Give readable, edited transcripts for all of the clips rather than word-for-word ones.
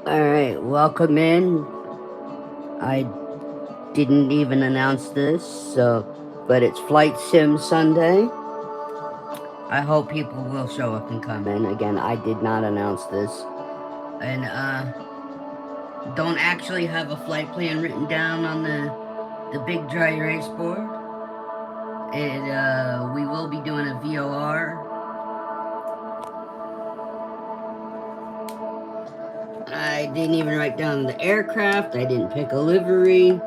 Alright, welcome in. I didn't even announce this, but it's Flight Sim Sunday. I hope people will show up and come in. Again, I did not announce this. And, don't actually have a flight plan written down on the big dry erase board. We will be doing a VOR. I didn't even write down the aircraft. I didn't pick a livery.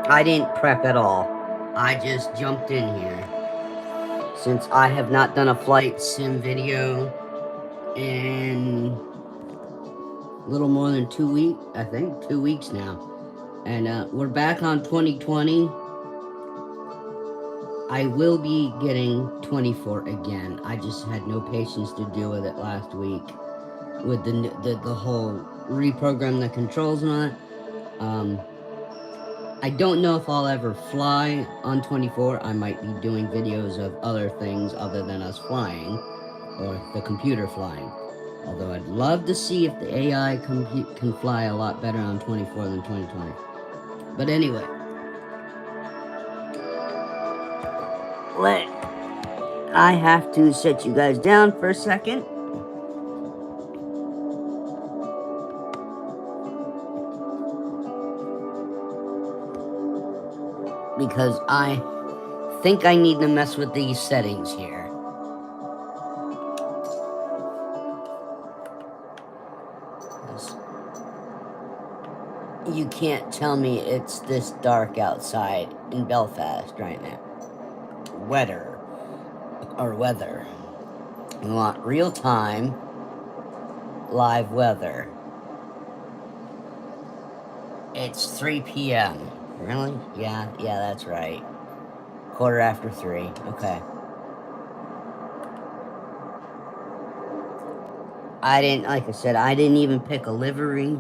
I didn't prep at all. I just jumped in here. Since I have not done a flight sim video in a little more than 2 weeks, I think, 2 weeks now. And we're back on 2020. I will be getting 24 again. I just had no patience to deal with it last week with the whole reprogram the controls and all that. I don't know if I'll ever fly on 24. I might be doing videos of other things other than us flying, or the computer flying. Although I'd love to see if the AI can fly a lot better on 24 than 2020. But anyway, I have to set you guys down for a second. Because I think I need to mess with these settings here. You can't tell me it's this dark outside in Belfast right now. Weather. We want real-time live weather. It's 3 p.m. Really? Yeah, that's right. 3:15. Okay. Like I said, I didn't even pick a livery.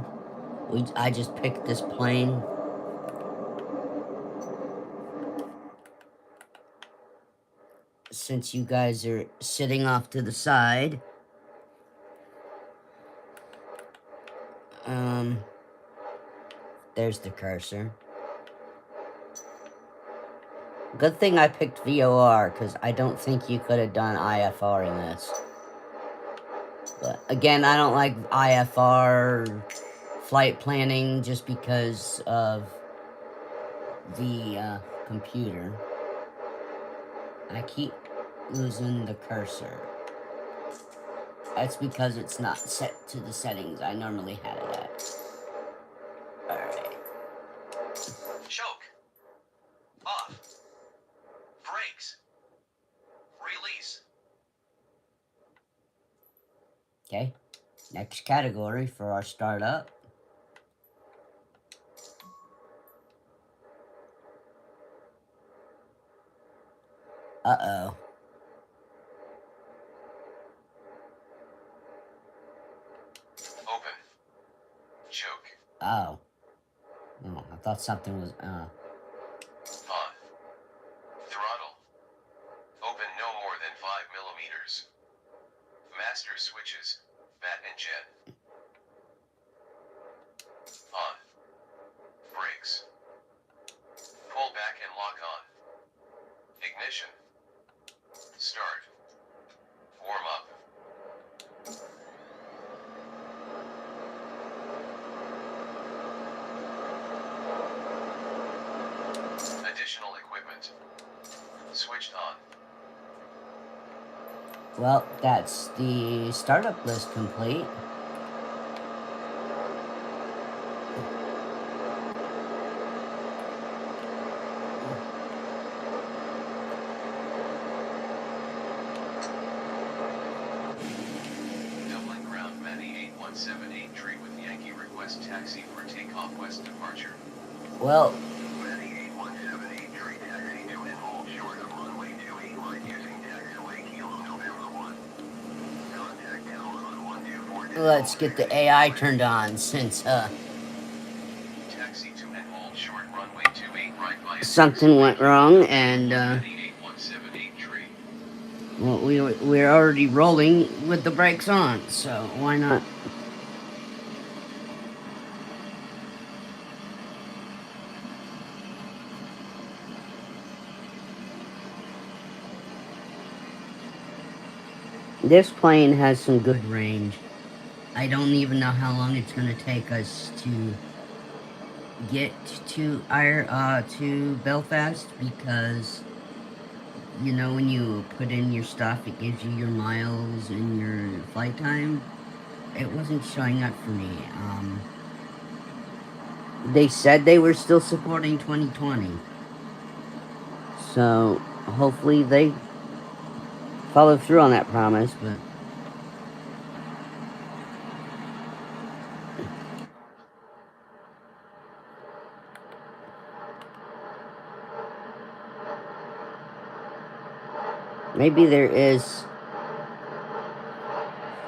I just picked this plane. Since you guys are sitting off to the side. There's the cursor. Good thing I picked VOR, because I don't think you could have done IFR in this. But again, I don't like IFR flight planning just because of the computer. I keep losing the cursor. That's because it's not set to the settings I normally had it at. Alright. Choke. Off. Brakes. Release. Okay. Next category for our startup. Uh-oh. Open. Choke. Oh. Oh, I thought something was, On. Throttle. Open no more than 5 millimeters. Master switches, bat and jet. On. Brakes. Pull back and lock on. Ignition. Start. Warm up. Additional equipment. Switched on. well, that's the startup list complete. Dublin ground Manny 8178 tree with Yankee request taxi for takeoff west departure. Well, Manny 8178 tree taxi to and hold short of runway 28 line using taxiway kilo November 1. Contact now on 124. let's get the AI turned on since, Taxi to and hold short runway 28 right by something went wrong, and, Manny 8178 tree. Well, we're already rolling with the brakes on, so why not? This plane has some good range. I don't even know how long it's going to take us to get to Belfast, because you know when you put in your stuff, it gives you your miles and your flight time. It wasn't showing up for me. They said they were still supporting 2020, so hopefully they follow through on that promise. But maybe there is.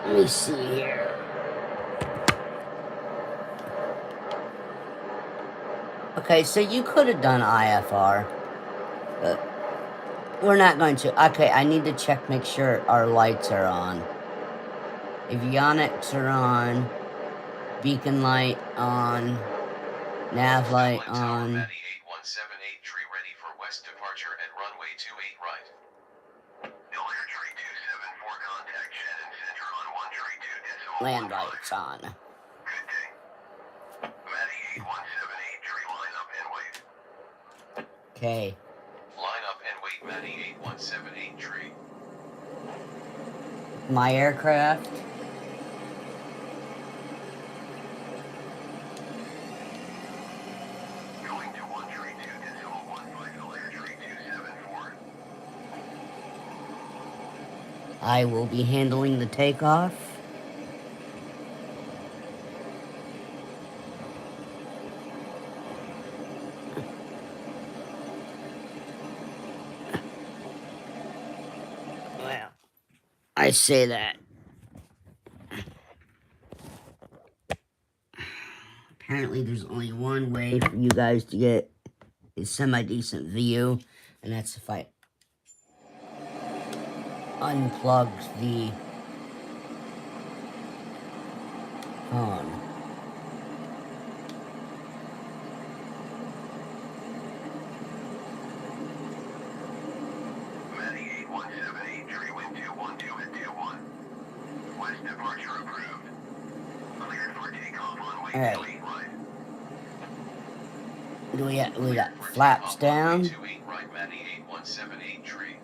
Let me see here. Okay, so you could have done IFR, but we're not going to. Okay, I need to check, make sure our lights are on. Avionics are on. Beacon light on. Nav light Dublin Tower, on. Matty 8178, tree ready for west departure at runway 28 right. Delaware tree 274, contact Shannon Center on 1 tree 2 Land decimal 15. lights on. Good day. Matty 8178, tree line up and wait. Okay. Line up and wait, Matty 8178, tree. My aircraft. Going to 1 tree 2 decimal 15, Delaware tree 274. I will be handling the takeoff. Well, I say that. Apparently, there's only one way for you guys to get a semi-decent view, and that's if I unplug the phone. Matty 8178, tree wind 212 at 21. West departure approved. Cleared for takeoff on way Alright. 28 right. We got flaps down. 28 right, Matty 8178, tree.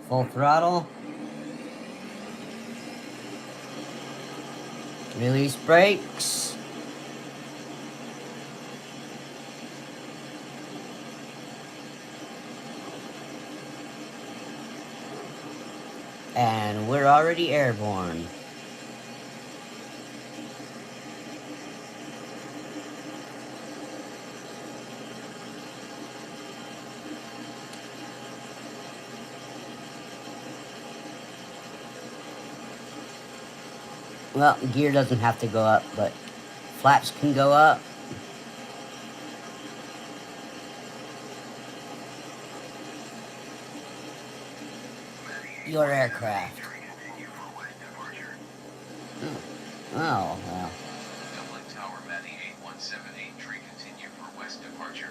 Full throttle. Release brakes. And we're already airborne. Well, gear doesn't have to go up, but flaps can go up. Your aircraft. Continue for west departure. Oh, well. Dublin Tower, Matty 8178, tree continue for west departure.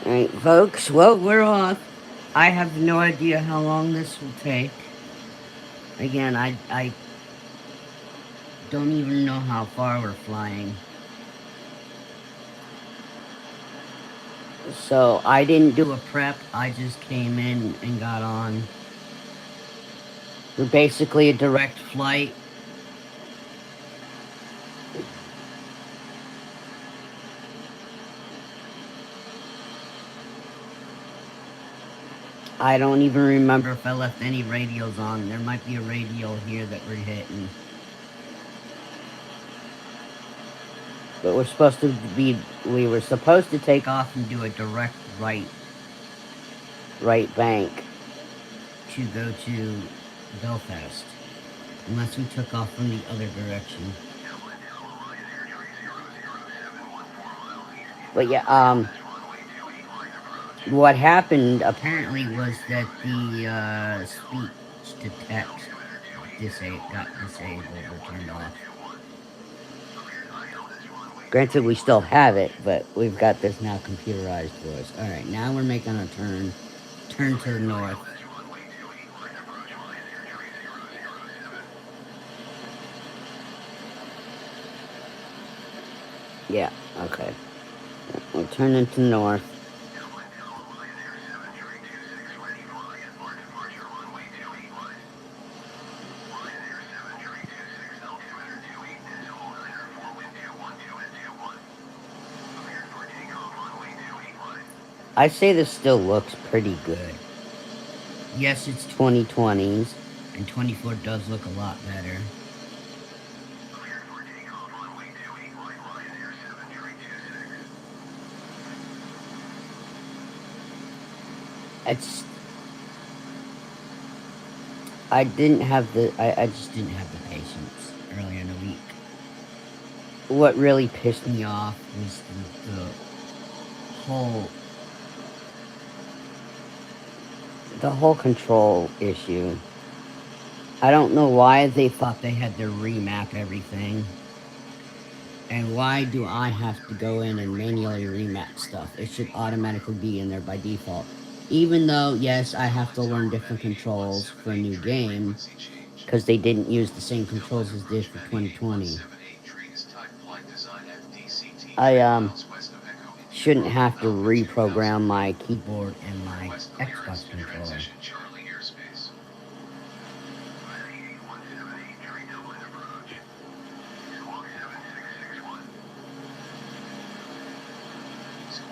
Alright, folks. Well, we're off. I have no idea how long this will take. Again, I don't even know how far we're flying. So, I didn't do a prep. I just came in and got on. We're basically a direct flight. I don't even remember if I left any radios on. There might be a radio here that we're hitting. But we were supposed to take off and do a direct right bank to go to Belfast. Unless we took off from the other direction. But yeah, what happened apparently was that the speech to text got disabled or turned off. Granted, we still have it, but we've got this now computerized voice. Alright, now we're making a turn. Turn to the north. Yeah, okay. We're turning to north. I say this still looks pretty good. Yes, it's 2020s, and 24 does look a lot better. It's... I didn't have the... I just didn't have the patience earlier in the week. What really pissed me off was the whole control issue. I don't know why they thought they had to remap everything. And why do I have to go in and manually remap stuff? It should automatically be in there by default. Even though, yes, I have to learn different controls for a new game, because they didn't use the same controls as did for 2020. I shouldn't have to reprogram my keyboard and my Xbox controller.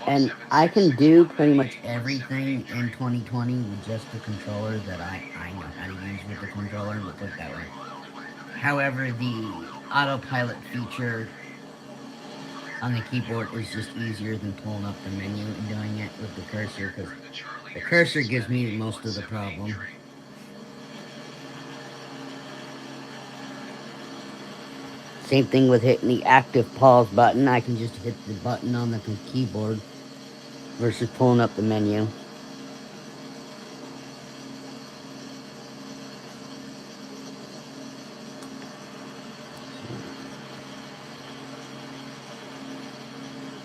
And I can do pretty much everything in 2020 with just the controller that I know how to use with the controller, let's put it that way. However, the autopilot feature on the keyboard is just easier than pulling up the menu and doing it with the cursor, because the cursor gives me most of the problem. Same thing with hitting the active pause button. I can just hit the button on the keyboard versus pulling up the menu.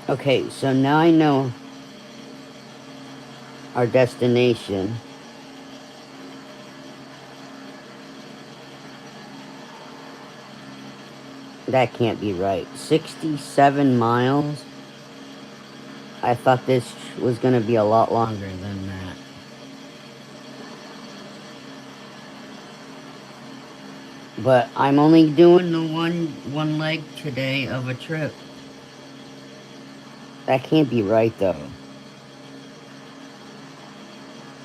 Okay, so now I know our destination. That can't be right. 67 miles? I thought this was going to be a lot longer than that. But I'm only doing the one leg today of a trip. That can't be right, though.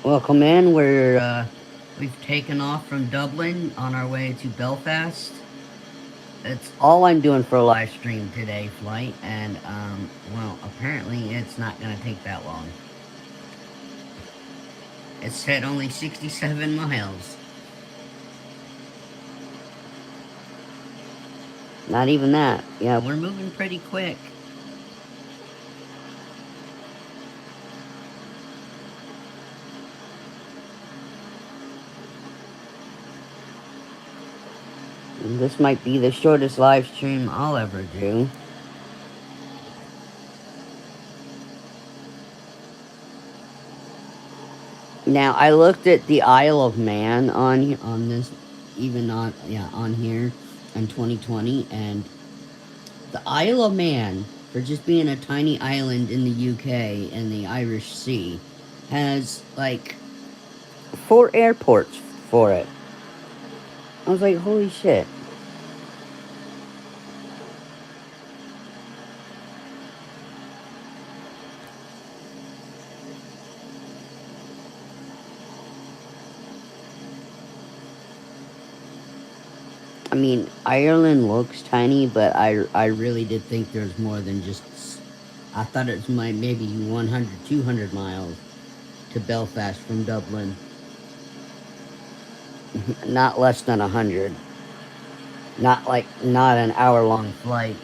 Welcome in. We've taken off from Dublin on our way to Belfast. It's all I'm doing for a live stream today, flight, and, well, apparently it's not gonna take that long. It said only 67 miles. Not even that. Yeah, we're moving pretty quick. This might be the shortest live stream I'll ever do. Now, I looked at the Isle of Man on this, even on here in 2020, and the Isle of Man, for just being a tiny island in the UK and the Irish Sea, has like 4 airports for it. I was like, holy shit. I mean, Ireland looks tiny, but I really did think there's more than just... I thought it was maybe 100, 200 miles to Belfast from Dublin. Not less than 100. Not an hour-long flight.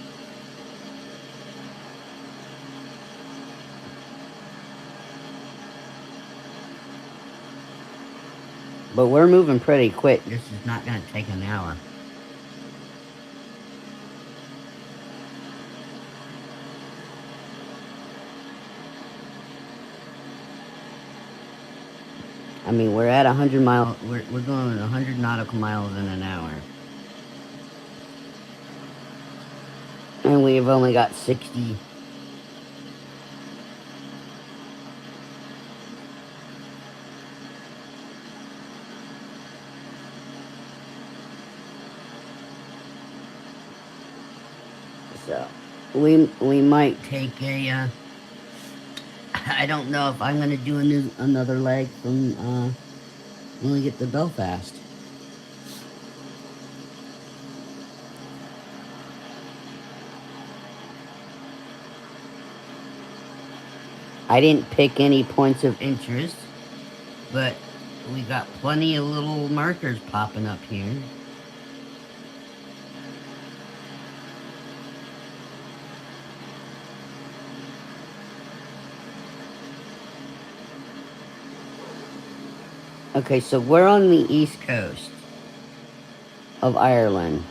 But we're moving pretty quick. This is not going to take an hour. I mean, we're at 100 miles. We're going 100 nautical miles in an hour. And we've only got 60. So, we might take a, I don't know if I'm going to do another leg from, when we get to Belfast. I didn't pick any points of interest, but we got plenty of little markers popping up here. Okay, so we're on the east coast of Ireland.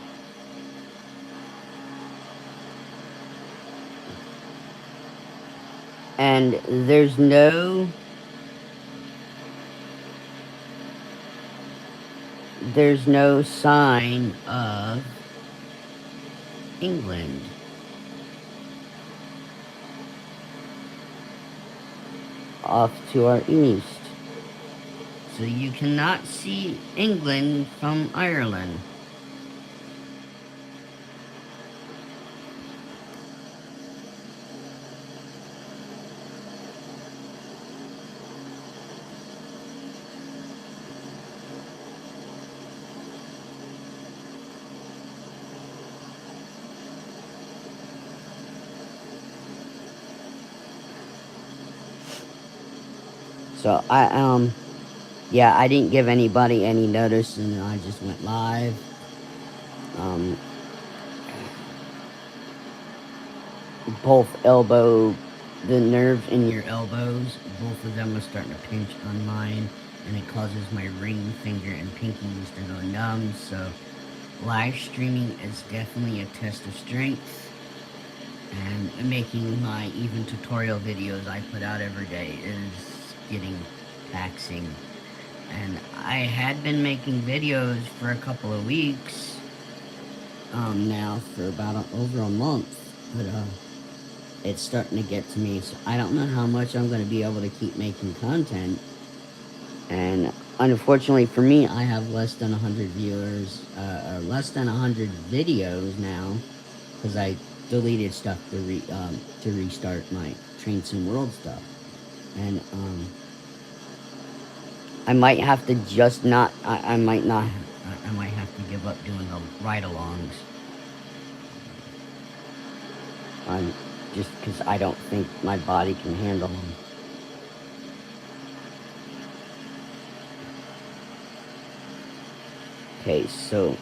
And there's no sign of England. Off to our east. So you cannot see England from Ireland. So yeah, I didn't give anybody any notice, and I just went live. Both the nerves in your elbows, both of them are starting to pinch on mine, and it causes my ring finger and pinkies to go numb. So live streaming is definitely a test of strength, and making my even tutorial videos I put out every day is getting taxing. And I had been making videos for a couple of weeks now, for about over a month, but it's starting to get to me, so I don't know how much I'm going to be able to keep making content. And unfortunately for me, I have less than 100 viewers, less than 100 videos now, because I deleted stuff to restart my Train Sim World stuff. And I might have to just not, I might have to give up doing the ride-alongs. Just because I don't think my body can handle them. Okay, so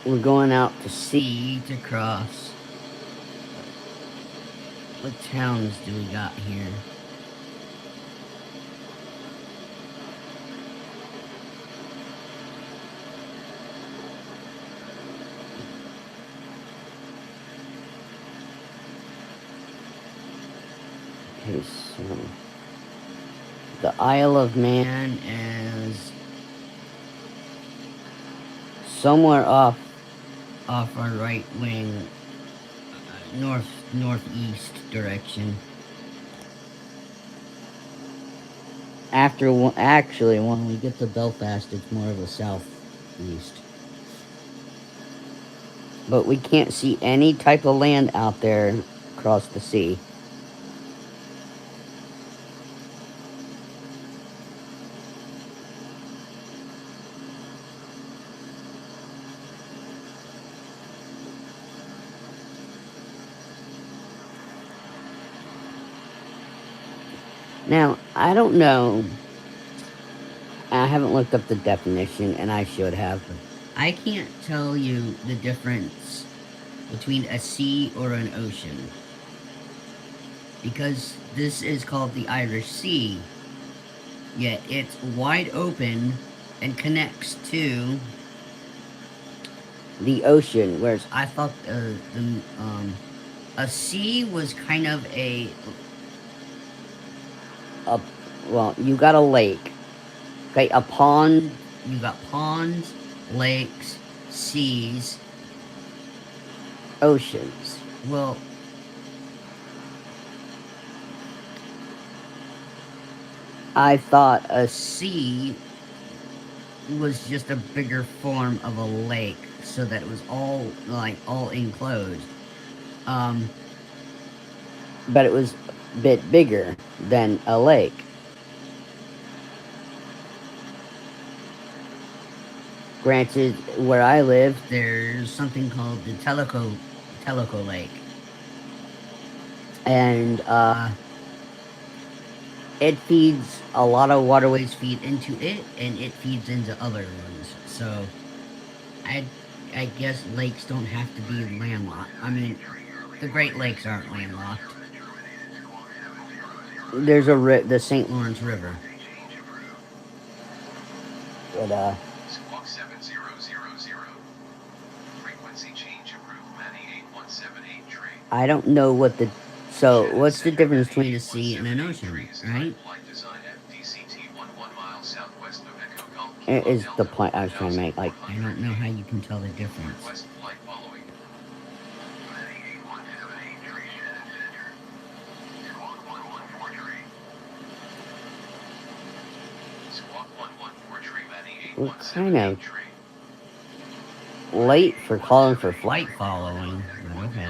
we're going out to sea to cross. What towns do we got here? Okay, so the Isle of Man is somewhere off our right wing, northeast direction. Actually, when we get to Belfast, it's more of a southeast. But we can't see any type of land out there across the sea. Now, I don't know. I haven't looked up the definition, and I should have, but I can't tell you the difference between a sea or an ocean, because this is called the Irish Sea, yet it's wide open and connects to the ocean. Whereas I thought a sea was kind of a well, you got a lake, okay, a pond. You got ponds, lakes, seas, oceans. Well, I thought a sea was just a bigger form of a lake, so that it was all enclosed. Um, but it was a bit bigger than a lake. Granted, where I live, there's something called the Tellico Lake, and it feeds a lot of waterways feed into it, and it feeds into other ones. So I I guess lakes don't have to be landlocked. I mean, the Great Lakes aren't landlocked. There's the St. Lawrence River. But Squawk 7000. Frequency change approved. Manny 8178 tree. I don't know what the what's the difference between a sea and an ocean, right? Is the point I was trying to make. Like, I don't know how you can tell the difference. Request flight following. Manny 8178 tree Shannon Center. Squawk 114 tree. Squawk 114 tree Manny We're kind 8178 of tree. late for calling for flight following, but okay.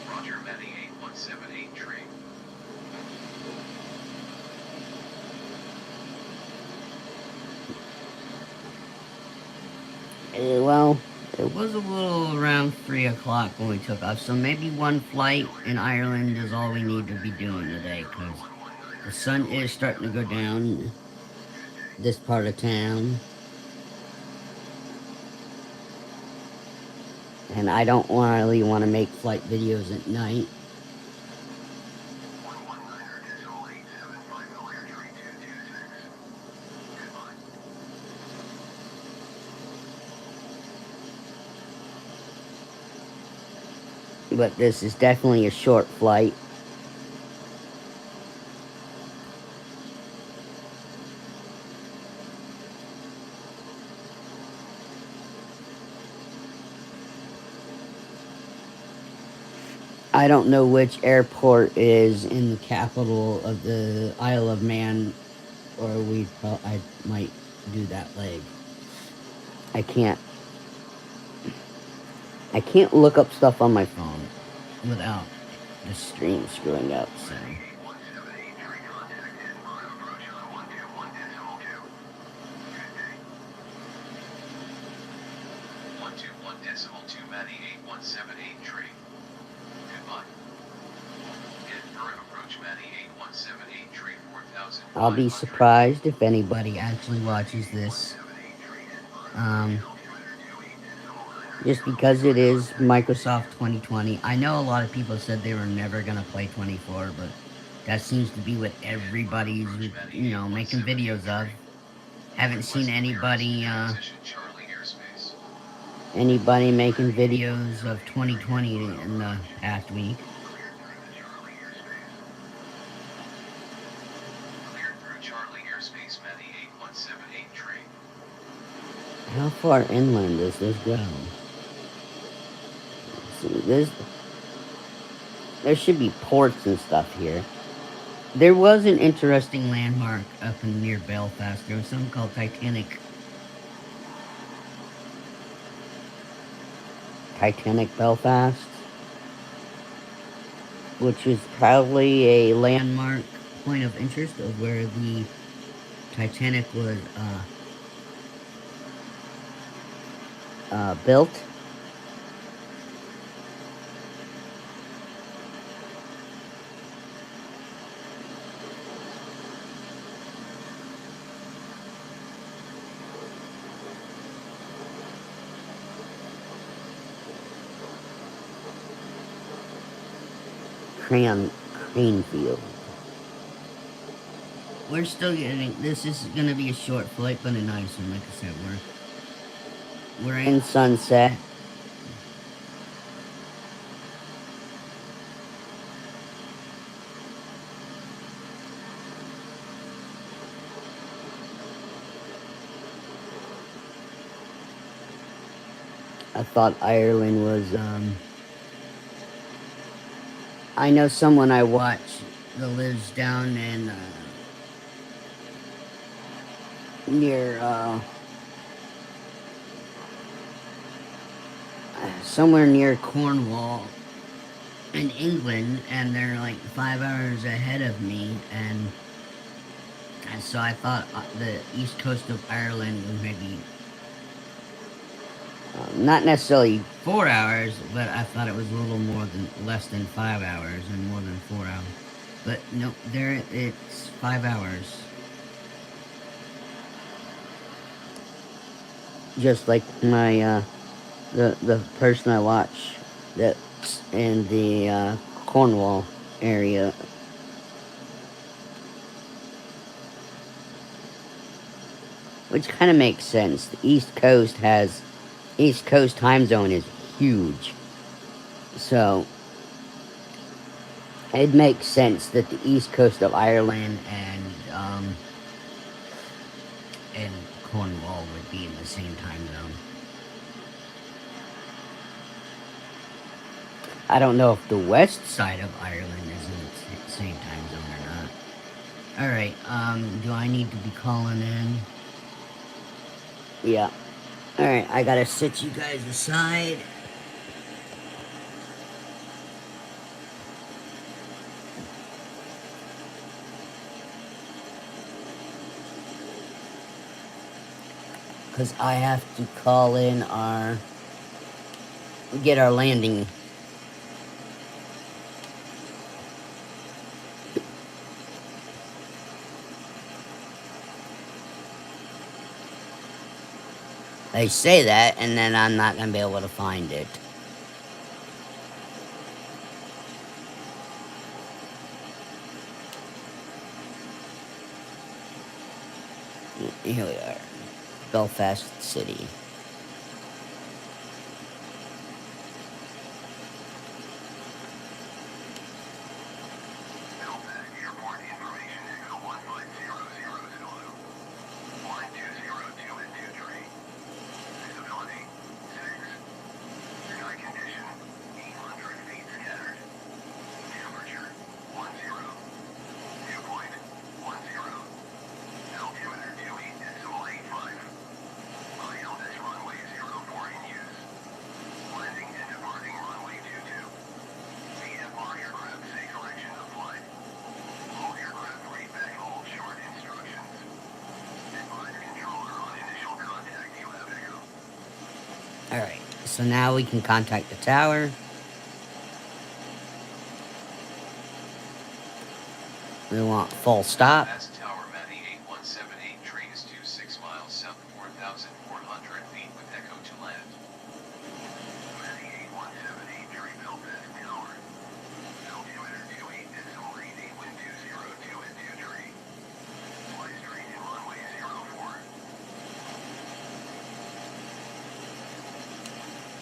Roger, Manny 8178 tree. Well, it was a little around 3 o'clock when we took off, so maybe one flight in Ireland is all we need to be doing today, because the sun is starting to go down this part of town. And I don't really want to make flight videos at night. But this is definitely a short flight. I don't know which airport is in the capital of the Isle of Man, or I might do that leg. I can't look up stuff on my phone without the stream screwing up, so. 121.2 Manny 8178 tree. Goodbye. Approach Manny 8178 tree 4000. I'll be surprised if anybody actually watches this. Just because it is Microsoft 2020. I know a lot of people said they were never going to play 24, but that seems to be what everybody's, making videos of. Haven't seen anybody making videos of 2020 in the past week. How far inland does this go? See, there should be ports and stuff here. There was an interesting landmark up near Belfast. There was something called Titanic Belfast, which is probably a landmark point of interest of where the Titanic was built. Cranefield. We're still getting. This is gonna be a short flight, but a nice one. Like I said, we're in Sunset. I thought Ireland was. I know someone I watch that lives down in near somewhere near Cornwall in England, and they're like 5 hours ahead of me, and so I thought the east coast of Ireland was maybe not necessarily 4 hours, but I thought it was a little less than 5 hours and more than 4 hours. But no, there it's 5 hours. Just like my the person I watch that's in the Cornwall area. Which kind of makes sense. The East Coast time zone is huge. So it makes sense that the East Coast of Ireland and Cornwall would be in the same time zone. I don't know if the west side of Ireland is in the same time zone or not. Alright, do I need to be calling in? Yeah. Alright, I gotta sit you guys aside. Because I have to call in get our landing. They say that, and then I'm not going to be able to find it. Here we are. Belfast City. Belfast Airport information echo 1500 Zulu. 1202 and 23. Visibility 6. Sky condition 800 feet scattered. Temperature 10. Dew point 10. Altimeter 28.85. ILS runway 04 in use. Landing and departing runway 22. VFR aircraft safe direction of flight. All aircraft read back hold short instructions. Advise controller on initial contact you have echo. Alright, so now we can contact the tower. We want full stop. That's Tower Manny 8178 tree is 26 miles south 4,400 feet with echo to land. Manny 8178 tree Belfast Tower. Altimeter 28.88 wind 202 and 23. Fly straight in runway 04.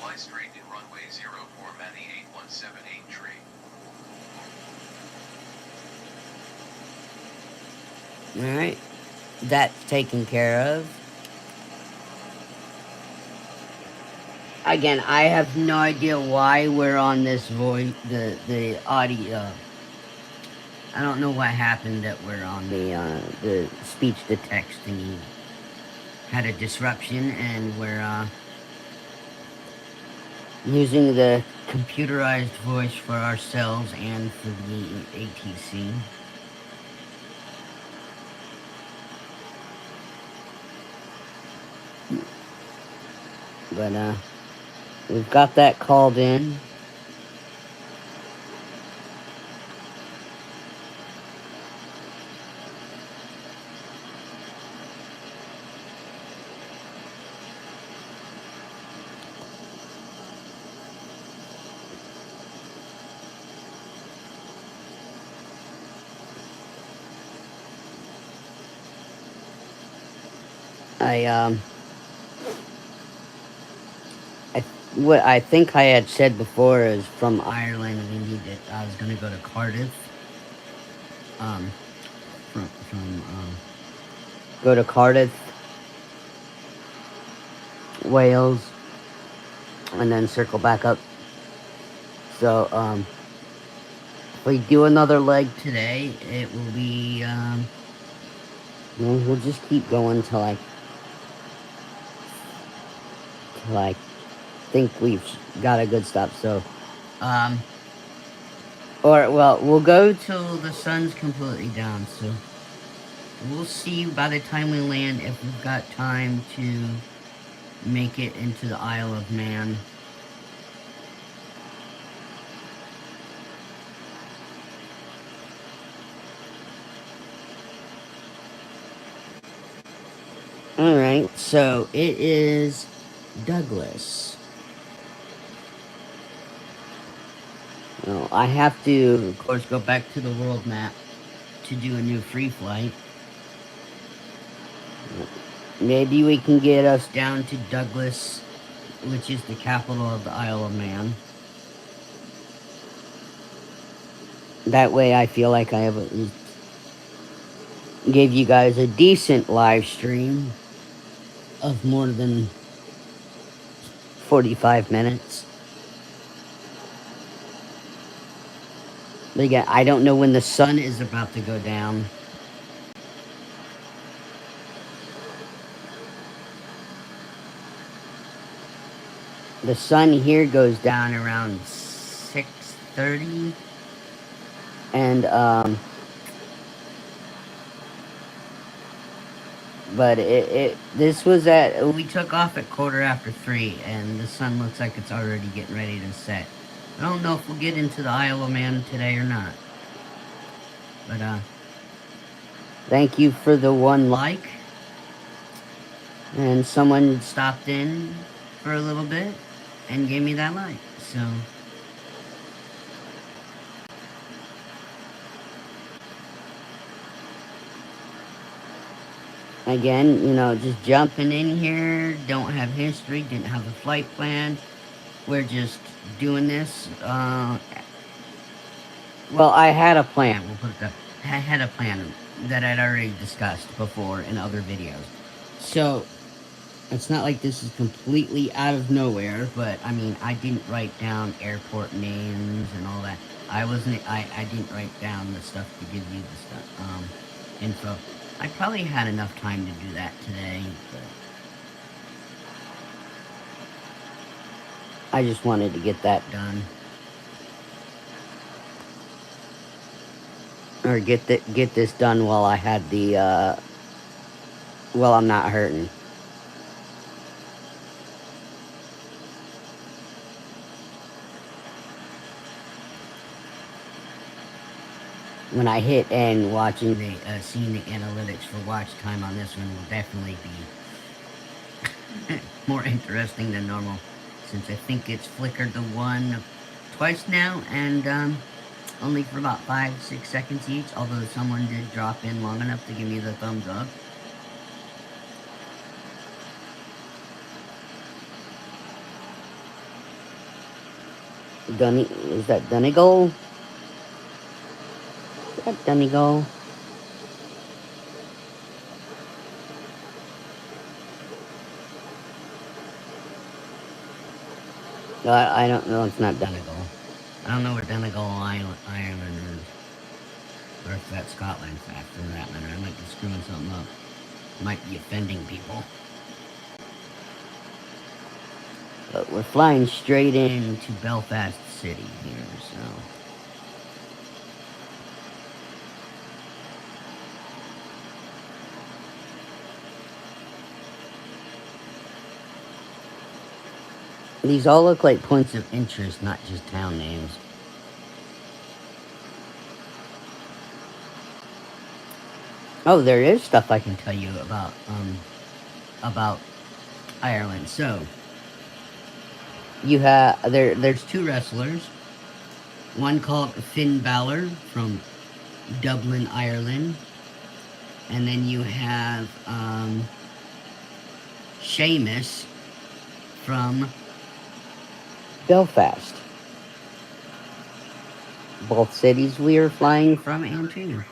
Fly straight in runway 04 Manny 8178 tree. Alright, that's taken care of. Again, I have no idea why we're on this voice, the audio. I don't know what happened that we're on the speech to text thingy. Had a disruption, and we're using the computerized voice for ourselves and for the ATC. But we've got that called in. I I what I think I had said before is from Ireland. I was gonna go to Cardiff. Um, from go to Cardiff, Wales, and then circle back up. So if we do another leg today, it will be we'll just keep going till I think we've got a good stop. So um. Or, well, we'll go till the sun's completely down, so we'll see by the time we land if we've got time to make it into the Isle of Man. Alright, so it is Douglas. Well, I have to, of course, go back to the world map to do a new free flight. Maybe we can get us down to Douglas, which is the capital of the Isle of Man. That way I feel like I have at least gave you guys a decent live stream of more than 45 minutes. But again, I don't know when the sun is about to go down. The sun here goes down around 6:30, and but this was we took off at 3:15, and the sun looks like it's already getting ready to set. I don't know if we'll get into the Isle of Man today or not, but thank you for the one like, and someone stopped in for a little bit and gave me that like, so again, just jumping in here, don't have history, didn't have a flight plan. We're just doing this. Well, I had a plan. We'll put it that. I had a plan that I'd already discussed before in other videos. So it's not like this is completely out of nowhere. But I mean, I didn't write down airport names and all that. I didn't write down the stuff to give you the stuff info. I probably had enough time to do that today, but I just wanted to get that done. Or get this done while I had the, while I'm not hurting. When I hit end, watching seeing the analytics for watch time on this one will definitely be more interesting than normal, since I think it's flickered the one twice now, and only for about 5-6 seconds each, although someone did drop in long enough to give me the thumbs up. Is that Donegal? Is that Donegal? I don't know, it's not Donegal. I don't know where Donegal, Ireland is. Or if that's Scotland, for that matter. I might be screwing something up. Might be offending people. But we're flying straight into Belfast City here, so. These all look like points of interest, not just town names. Oh, there is stuff I can tell you about Ireland. So, you have, there's two wrestlers. One called Finn Balor from Dublin, Ireland. And then you have, Seamus from Belfast. Both cities we are flying from and to.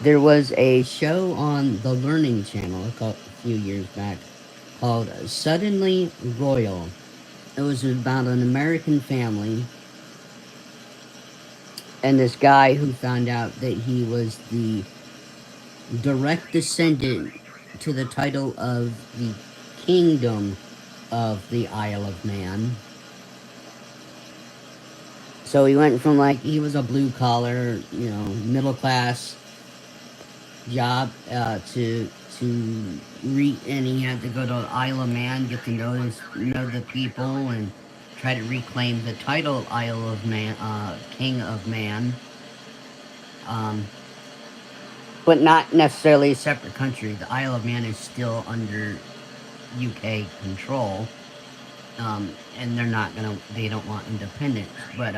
There was a show on the Learning Channel a few years back called Suddenly Royal. It was about an American family and this guy who found out that he was the direct descendant to the title of the Kingdom of the Isle of Man. So he went from, like, he was a blue collar, middle class job and he had to go to Isle of Man, get to know the people, and try to reclaim the title Isle of Man, King of Man. But not necessarily a separate country. The Isle of Man is still under UK control, and they don't want independence. But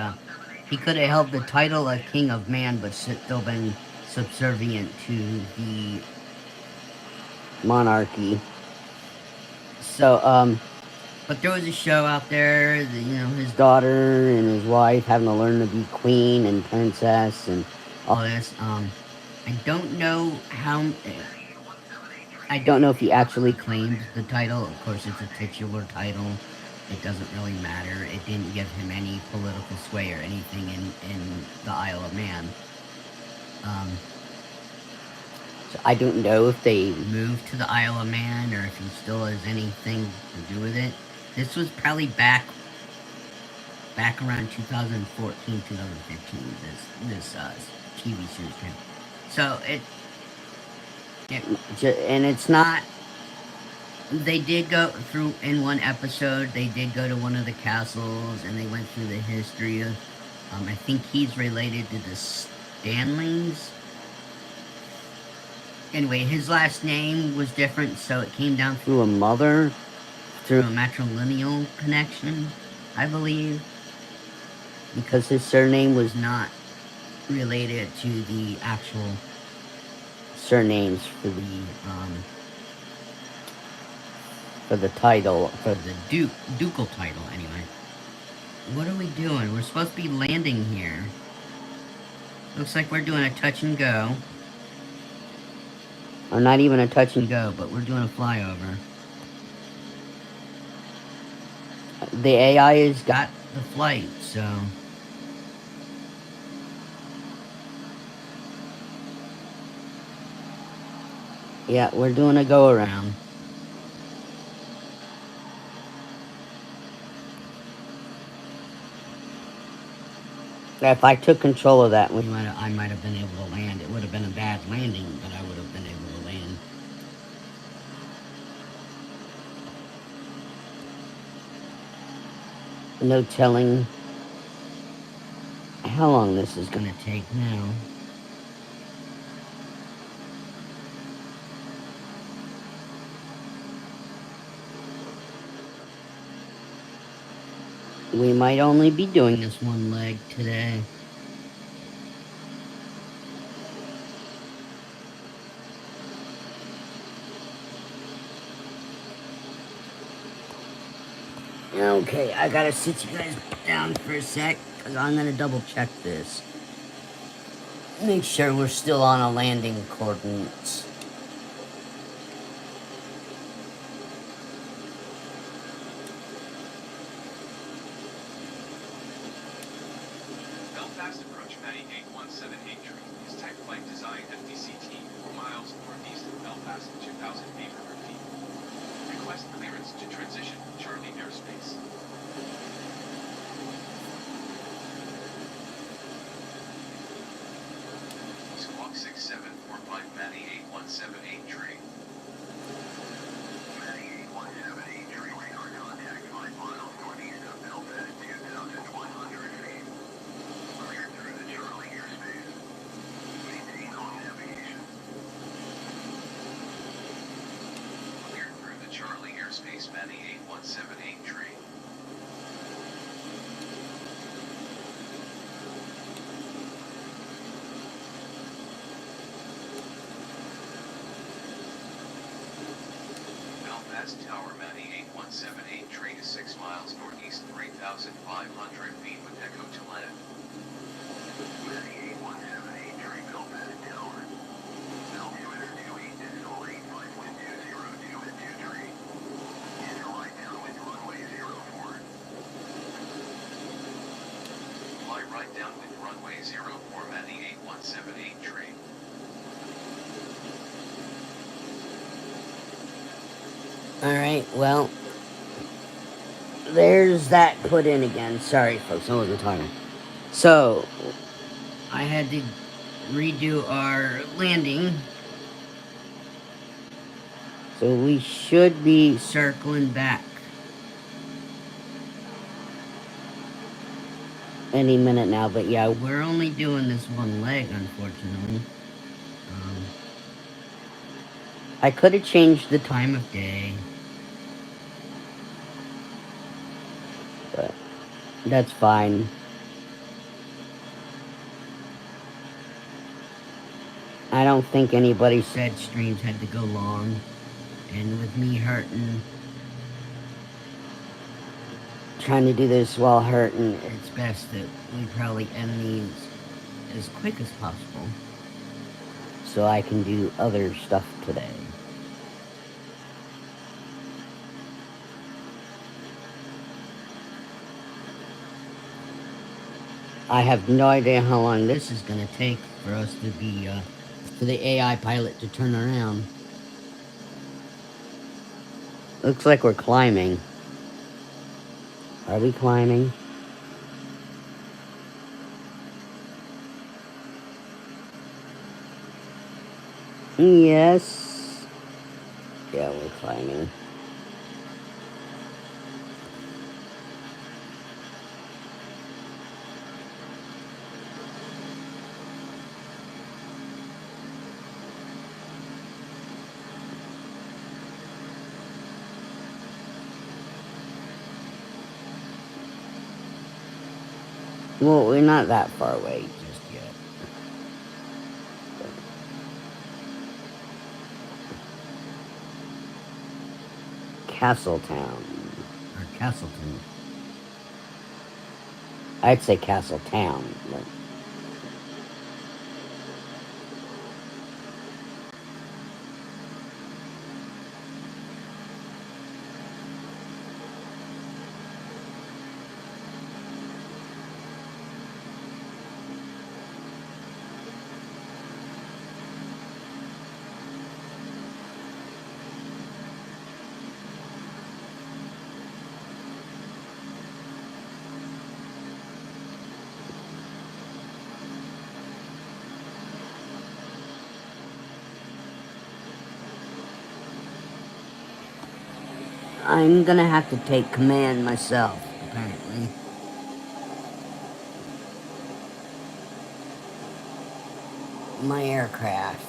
he could have held the title of King of Man, but still been subservient to the monarchy. So, but there was a show out there that, his daughter and his wife having to learn to be queen and princess and all this. I don't know if he actually claimed the title. Of course, it's a titular title. It doesn't really matter. It didn't give him any political sway or anything in the Isle of Man. So I don't know if they moved to the Isle of Man or if he still has anything to do with it. This was probably back around 2014, 2015. This TV series came. So and it's not. They did go through in one episode. They did go to one of the castles and they went through the history of. I think he's related to the Stanleys. Anyway, his last name was different, so it came down through a mother, through a matrilineal connection, I believe, because his surname was not related to the actual surnames for the title, for the ducal title, anyway. What are we doing? We're supposed to be landing here. Looks like we're doing a touch and go. Or not even a touch and go, but we're doing a flyover. The AI has got the flight, so. Yeah, we're doing a go around. If I took control of that, I might have been able to land. It would have been a bad landing, but I would have been able to land. No telling how long this is going to take now. We might only be doing this one leg today. Okay, I gotta sit you guys down for a sec, because I'm gonna double check this. Make sure we're still on a landing coordinates. Belfast approach Matty 8178 tree is type flight design FDCT 4 miles northeast of Belfast, 2,800 feet. Request clearance to transition Charlie airspace. Squawk 6745 Matty 8178 tree. Matty 8178 tree radar contact 5 miles northeast of Belfast, 2,100 feet. Cleared through the Charlie airspace. Maintain on navigation. Cleared through the Charlie airspace Matty 8178 tree. West Tower Manny 8178 train is 6 miles northeast 3,500 feet with echo to land. Manny 8178 train Belfast Tower. Altimeter 28 decimal 85 wind 202 at 23. Enter right downwind runway 04. Fly right downwind runway 04 Manny 8178 train. Alright, well, there's that put in again. Sorry, folks, I wasn't talking. So, I had to redo our landing. So we should be circling back any minute now. But yeah, we're only doing this one leg, unfortunately. I could have changed the time of day, but that's fine. I don't think anybody said streams had to go long, and with me hurting, trying to do this while hurting, it's best that we probably end these as quick as possible so I can do other stuff today. I have no idea how long this is going to take for us to be, for the AI pilot to turn around. Looks like we're climbing. Are we climbing? Yes. Yeah, we're climbing. Well, we're not that far away just yet. Castletown. Or Castleton. I'd say Castletown, but... I'm gonna have to take command myself, apparently. My aircraft.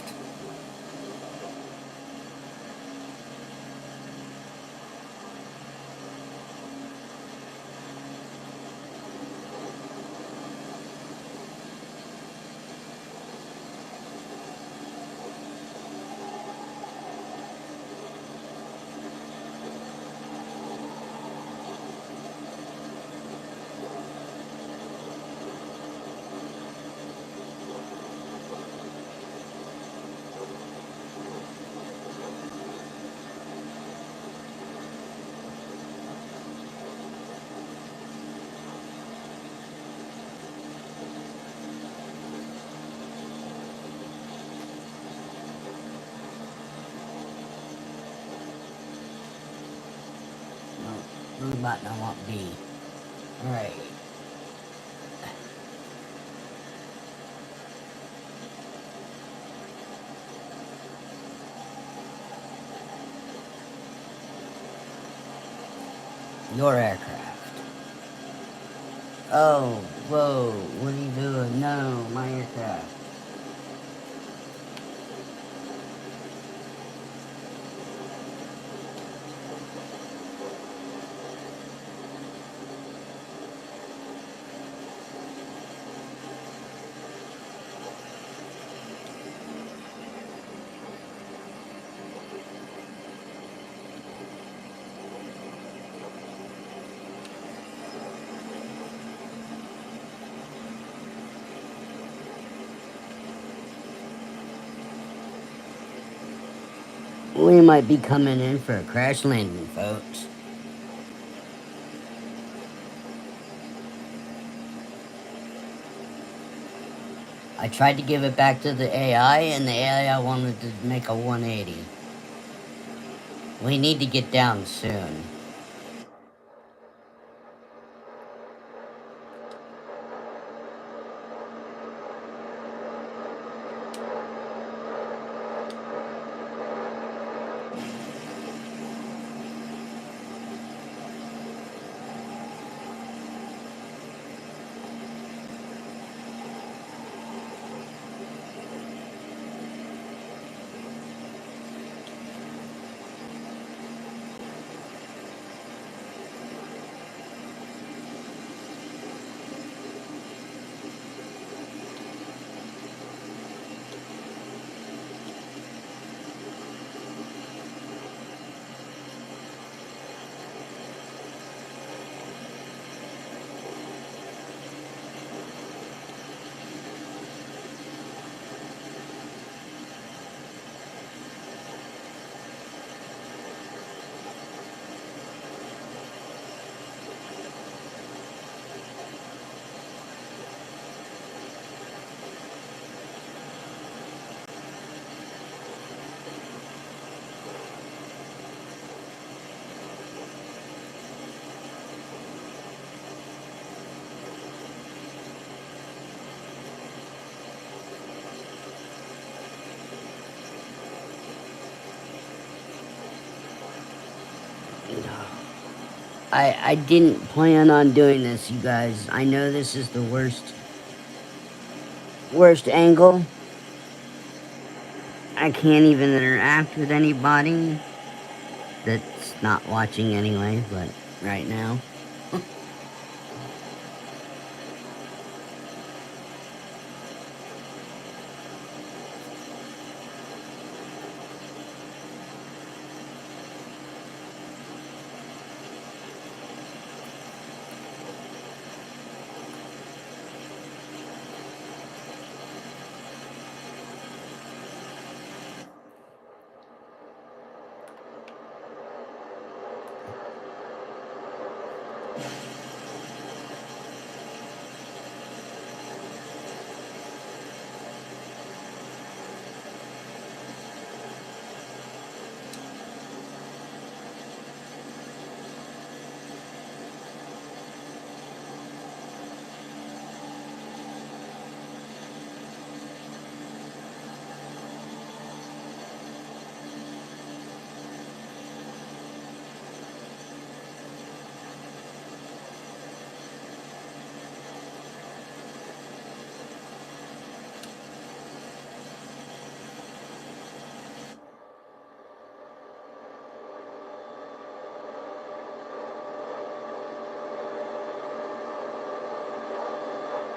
Wrong button, I want B. Alright. Your aircraft. Oh, whoa, what are you doing? No, my aircraft. We might be coming in for a crash landing, folks. I tried to give it back to the AI, and the AI wanted to make a 180. We need to get down soon. I didn't plan on doing this, you guys. I know this is the worst angle. I can't even interact with anybody that's not watching anyway, but right now.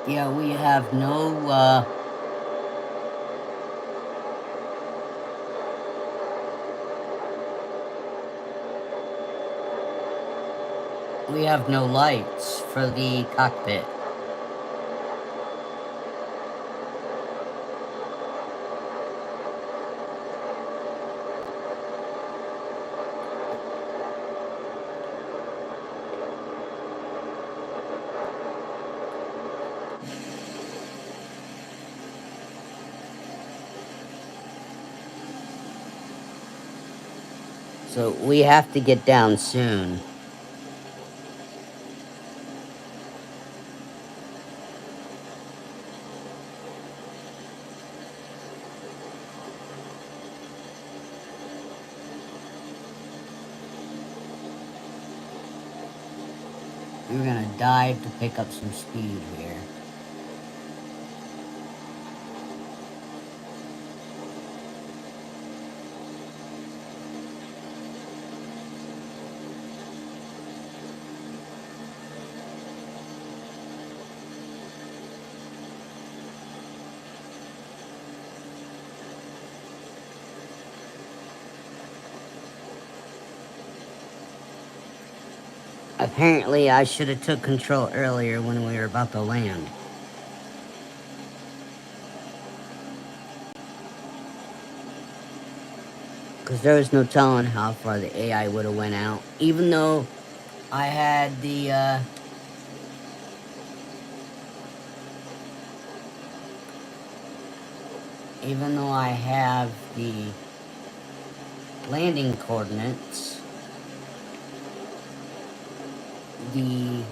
Yeah, we have no lights for the cockpit. So we have to get down soon. We're gonna dive to pick up some speed here. Apparently, I should have took control earlier when we were about to land. Because there was no telling how far the AI would have went out. Even though I had even though I have the landing coordinates, the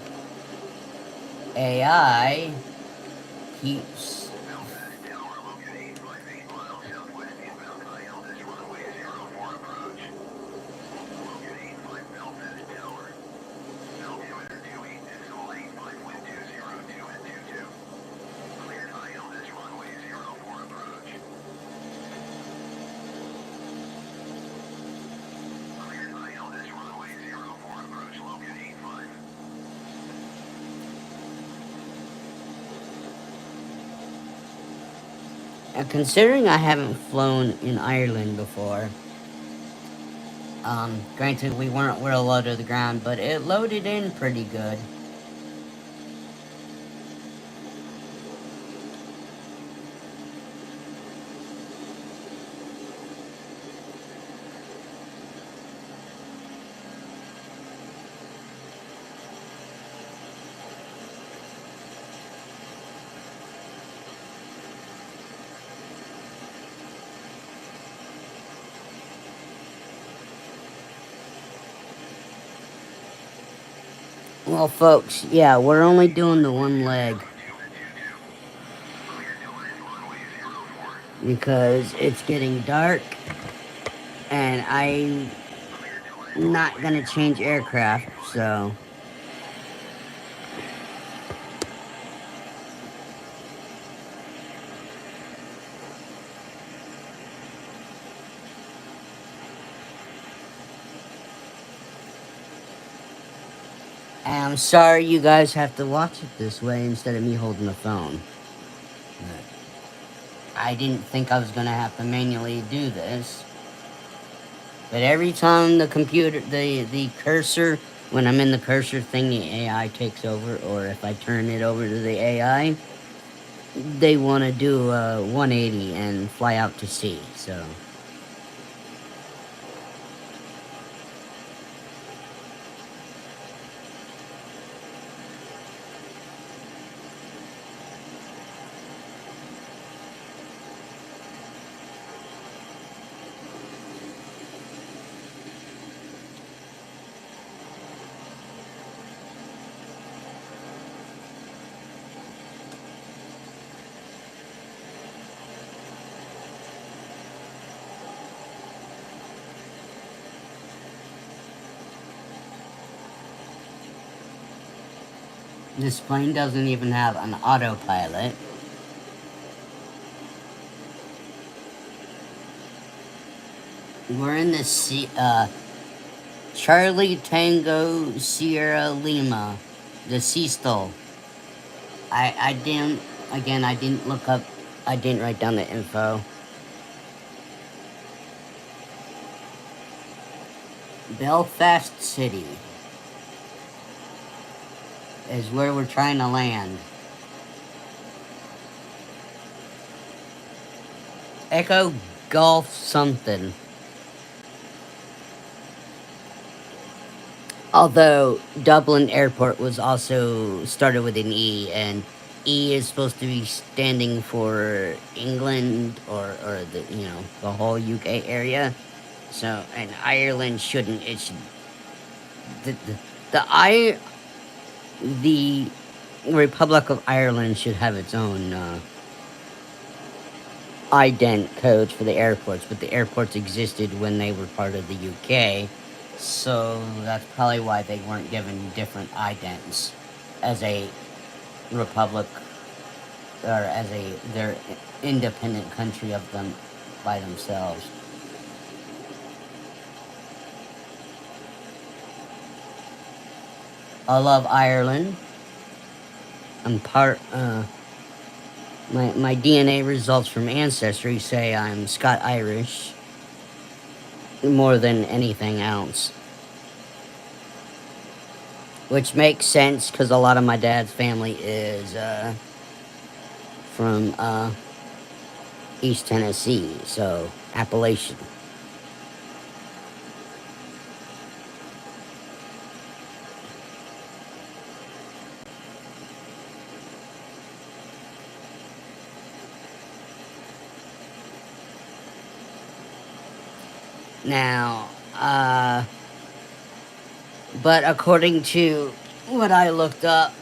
AI keeps. Belfast Tower located 858 miles southwest inbound ILS runway 04 approach. Located 85 Belfast Tower. Altimeter 28.8, wind 202 at 22. Cleared ILS runway 04 approach. Cleared ILS runway 04 approach, located 85. Considering I haven't flown in Ireland before, granted we weren't real low to the ground, but it loaded in pretty good. Well, folks, yeah, we're only doing the one leg because it's getting dark and I'm not gonna change aircraft, so. And I'm sorry you guys have to watch it this way instead of me holding the phone. But I didn't think I was gonna have to manually do this. But every time the computer, the cursor, when I'm in the cursor thing, the AI takes over, or if I turn it over to the AI, they want to do a 180 and fly out to sea, so. This plane doesn't even have an autopilot. We're in the Charlie Tango Sierra Lima, the Seastole. I didn't, again, I didn't look up, I didn't write down the info. Belfast City is where we're trying to land. Echo Golf something. Although Dublin Airport was also started with an E, and E is supposed to be standing for England or the the whole UK area. So and Ireland shouldn't it should the I the Republic of Ireland should have its own ident codes for the airports, but the airports existed when they were part of the UK, so that's probably why they weren't given different idents as a republic or as a their independent country of them by themselves. I love Ireland. I'm part. My DNA results from ancestry say I'm Scot Irish more than anything else. Which makes sense because a lot of my dad's family is from East Tennessee, so Appalachian. Now, but according to what I looked up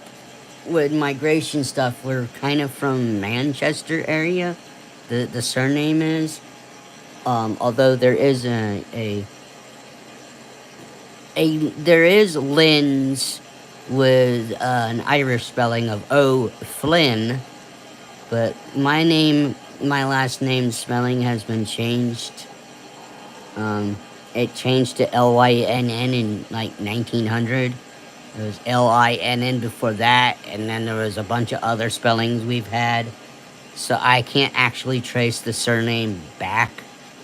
with migration stuff, we're kind of from Manchester area. The surname is, although there is there is Lynn's with an Irish spelling of O Flynn, but my last name spelling has been changed. Um, it changed to Lynn in like 1900. There was Linn before that, and then there was a bunch of other spellings we've had. So I can't actually trace the surname back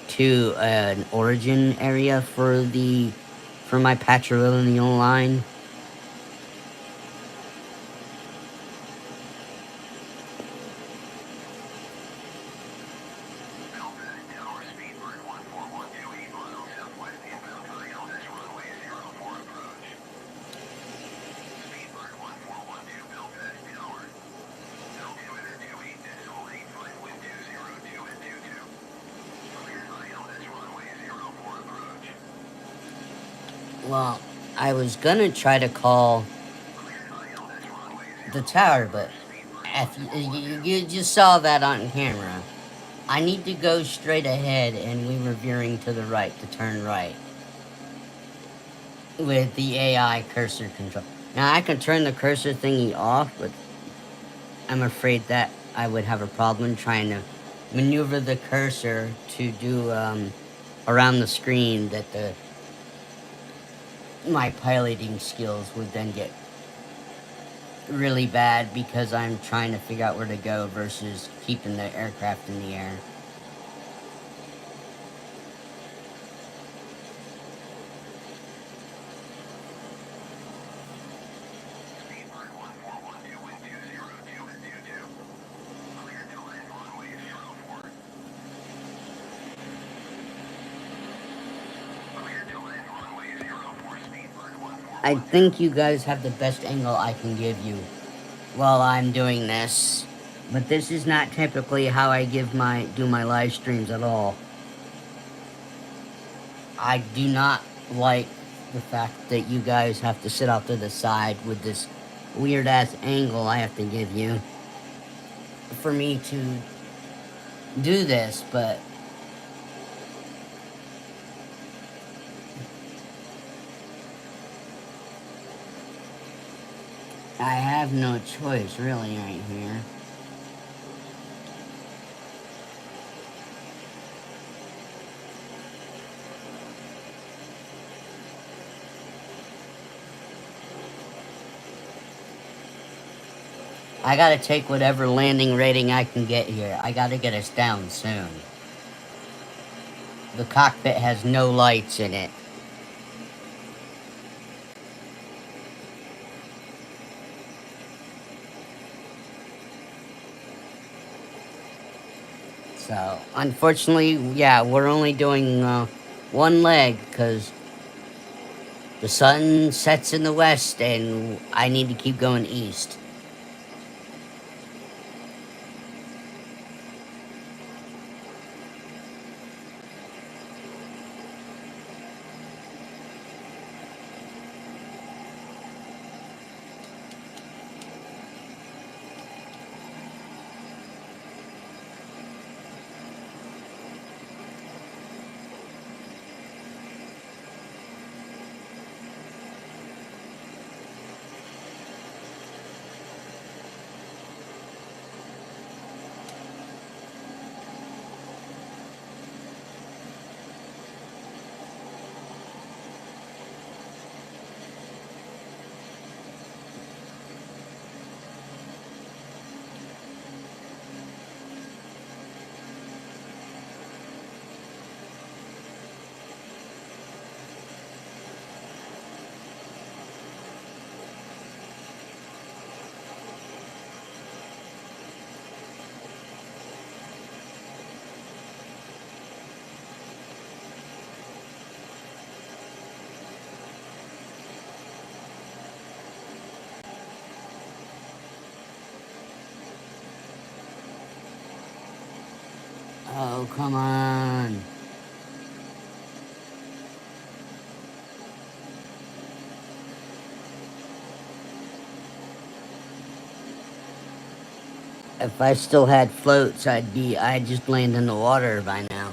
to an origin area for my patrilineal line. Belfast Tower, Speedbird 14128 miles southwest inbound for LS runway 04 approach. Speedbird 1412 Belfast Tower. Altimeter 28.85, wind 202 at 22. Cleared by LS runway 04 approach. Well, I was gonna try to call Cleared by LS runway the 04 tower, but approach. Speedbird if you 1412. just saw that on camera. I need to go straight ahead, and we were veering to the right to turn right with the AI cursor control. Now I can turn the cursor thingy off, but I'm afraid that I would have a problem trying to maneuver the cursor to do around the screen. That the my piloting skills would then get really bad because I'm trying to figure out where to go versus keeping the aircraft in the air. Speedbird 1412, wind 202 at 22. Cleared to land runway 04. Cleared to land runway 04, Speedbird I 1412. think you guys have the best angle I can give you while I'm doing this. But this is not typically how I do my live streams at all. I do not like the fact that you guys have to sit off to the side with this weird ass angle I have to give you for me to do this, but I have no choice really right here. I gotta take whatever landing rating I can get here. I gotta get us down soon. The cockpit has no lights in it. So, unfortunately, yeah, we're only doing one leg because the sun sets in the west and I need to keep going east. Oh, come on. If I still had floats, I'd just land in the water by now.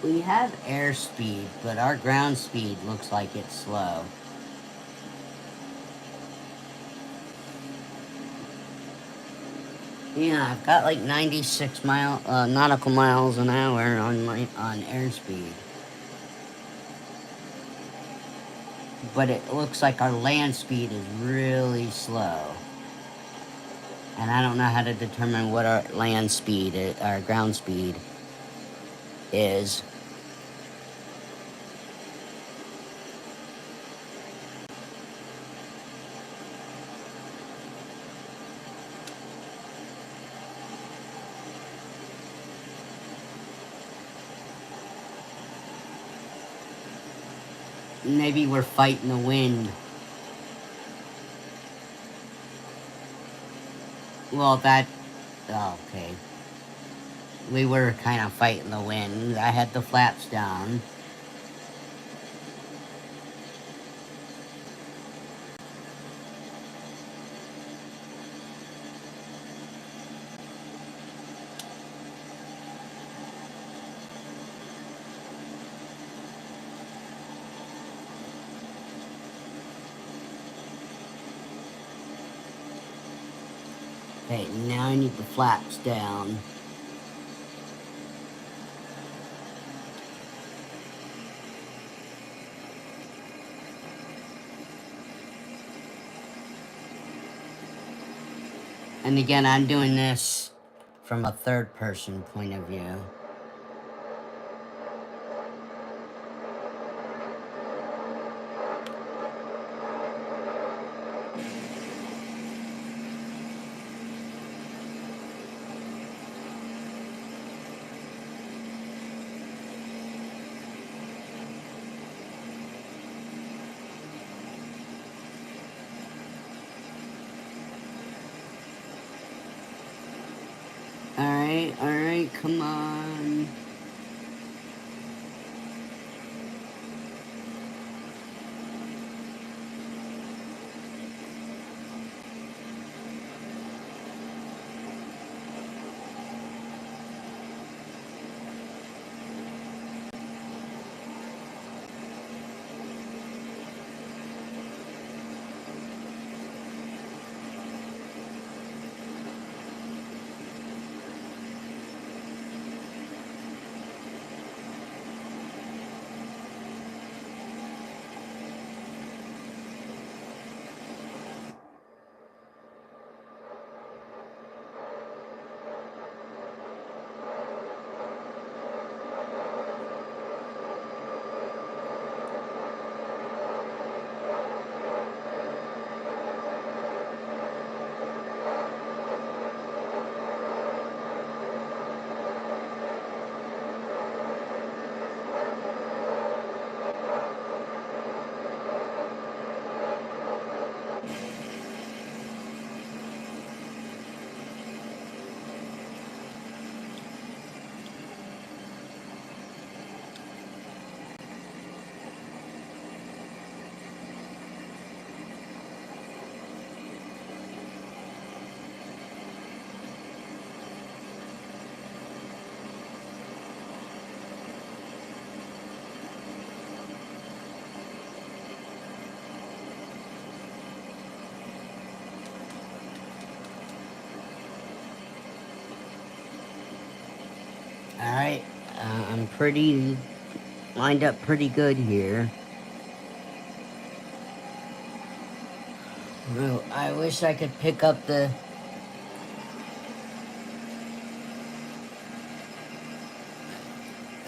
We have airspeed, but our ground speed looks like it's slow. Yeah, I've got like 96 nautical miles an hour on airspeed. But it looks like our land speed is really slow. And I don't know how to determine what our land speed, our ground speed is. Maybe we're fighting the wind. Well, okay. We were kind of fighting the wind. I had the flaps down. Okay, now I need the flaps down. And again, I'm doing this from a third person point of view. Alright, come on. Alright, I'm pretty lined up pretty good here. Well, I wish I could pick up the...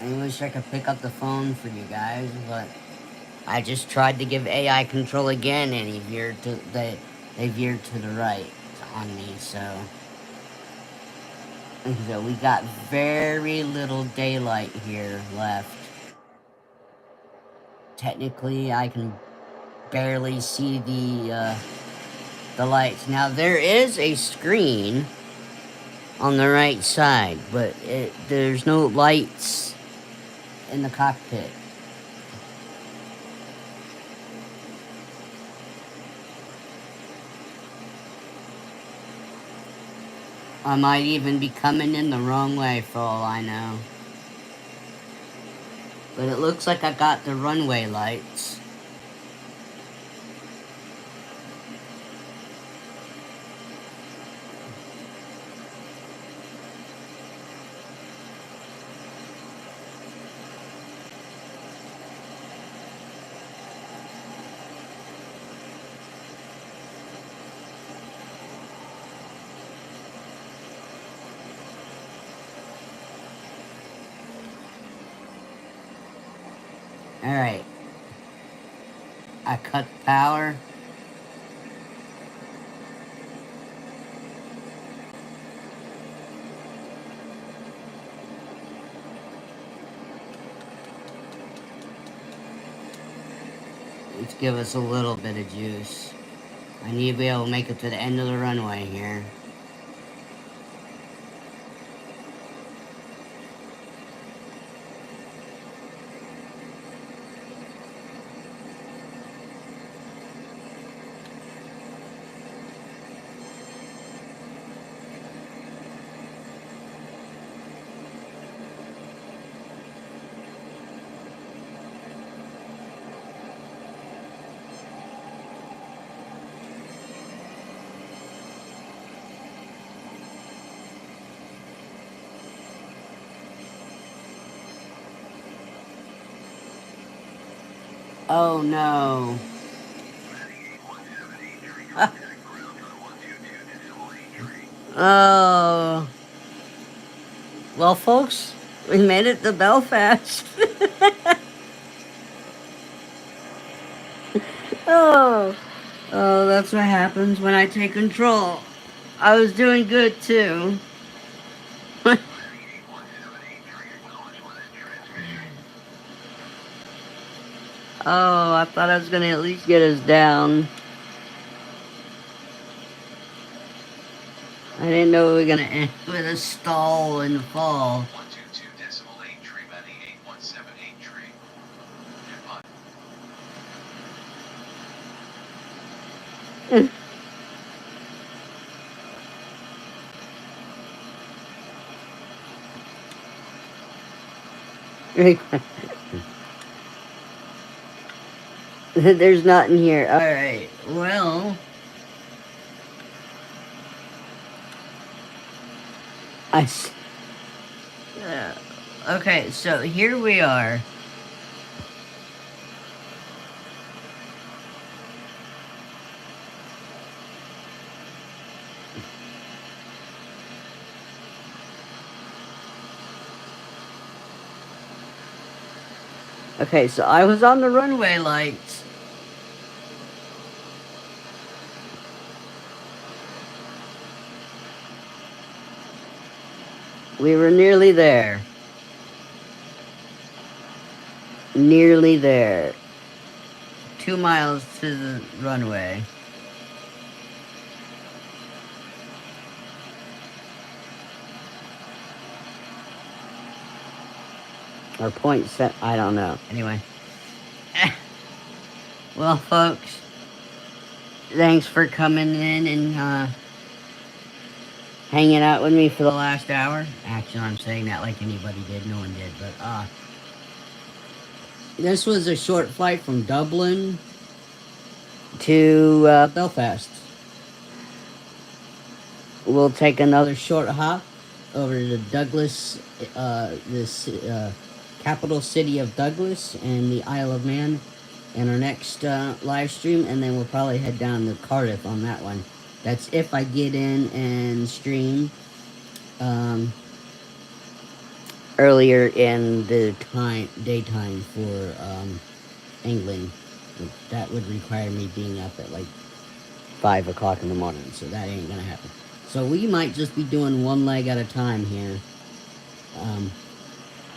I wish I could pick up the phone for you guys, but I just tried to give AI control again, and they veered to the right on me. So we got very little daylight here left. Technically, I can barely see the lights. Now there is a screen on the right side, but there's no lights in the cockpit. I might even be coming in the wrong way for all I know. But it looks like I got the runway lights. Alright. I cut the power. Let's give us a little bit of juice. I need to be able to make it to the end of the runway here. Oh no. Oh. Well, folks, we made it to Belfast. Oh. Oh, that's what happens when I take control. I was doing good too. Oh, I thought I was gonna at least get us down. I didn't know we were gonna end with a stall in the fall. 122.8 tree Betty 8178 tree. There's nothing here. Alright, well. Okay, so here we are. Okay, so I was on the runway lights. We were nearly there. Nearly there. 2 miles to the runway. Or point set, I don't know. Anyway. Well, folks, thanks for coming in and hanging out with me for the last hour. Actually, I'm saying that like anybody did. No one did, but this was a short flight from Dublin to Belfast. We'll take another short hop over to Douglas, this capital city of Douglas and the Isle of Man in our next live stream, and then we'll probably head down to Cardiff on that one. That's if I get in and stream earlier in the daytime for England. That would require me being up at like 5 o'clock in the morning, so that ain't gonna happen. So we might just be doing one leg at a time here.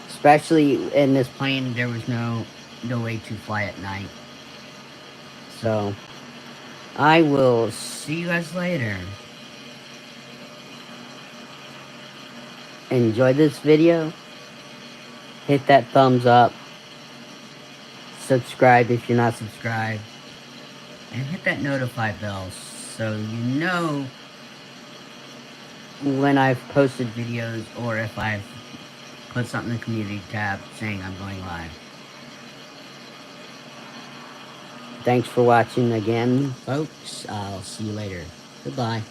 Especially in this plane, there was no way to fly at night. So, I will see you guys later. Enjoy this video. Hit that thumbs up. Subscribe if you're not subscribed. And hit that notify bell so you know when I've posted videos or if I've put something in the community tab saying I'm going live. Thanks for watching again, folks. I'll see you later. Goodbye.